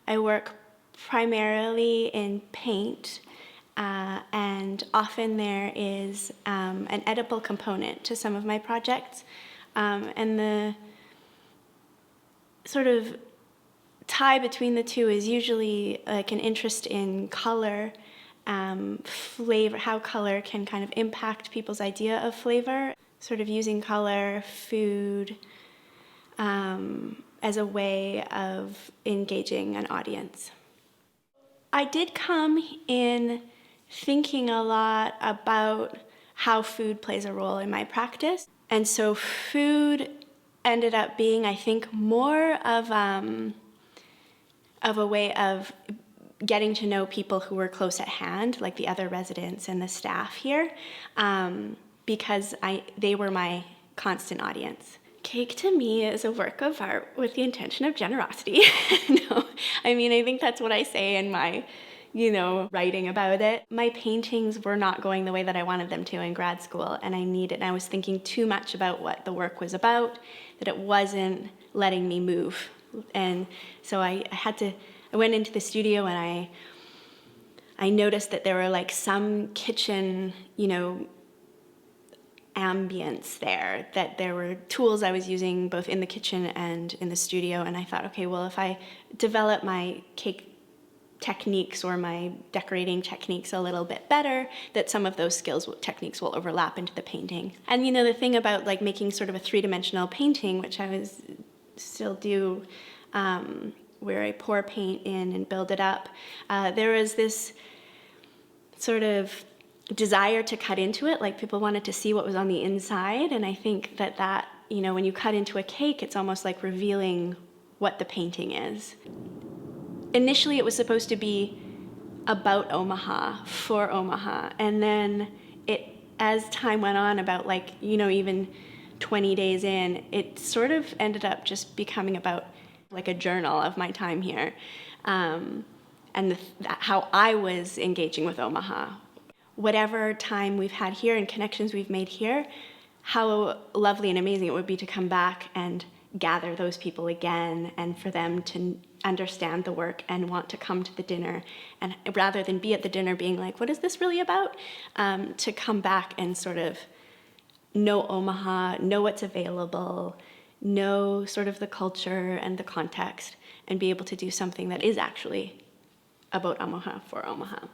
I work primarily in paint, and often there is an edible component to some of my projects, and the sort of tie between the two is usually like an interest in color, flavor, how color can kind of impact people's idea of flavor, sort of using color, food, as a way of engaging an audience. I did come in thinking a lot about how food plays a role in my practice. And so food ended up being, I think, more of a way of getting to know people who were close at hand, like the other residents and the staff here, because they were my constant audience. Cake to me is a work of art with the intention of generosity. No, I mean, I think that's what I say in my, writing about it. My paintings were not going the way that I wanted them to in grad school, and I was thinking too much about what the work was about, that it wasn't letting me move. And so I went into the studio and I noticed that there were like some kitchen, ambience there, that there were tools I was using both in the kitchen and in the studio, and I thought, okay, well, if I develop my cake techniques or my decorating techniques a little bit better, that some of those techniques will overlap into the painting. And the thing about like making sort of a three-dimensional painting, which I still do, where I pour paint in and build it up, there was this sort of desire to cut into it, like people wanted to see what was on the inside, and I think that when you cut into a cake, it's almost like revealing what the painting is. Initially, it was supposed to be about Omaha, for Omaha, and then as time went on, about even 20 days in, it sort of ended up just becoming about like a journal of my time here, and how I was engaging with Omaha. Whatever time we've had here and connections we've made here, how lovely and amazing it would be to come back and gather those people again, and for them to understand the work and want to come to the dinner, and rather than be at the dinner being like, what is this really about, to come back and sort of know Omaha, know what's available, know sort of the culture and the context, and be able to do something that is actually about Omaha, for Omaha.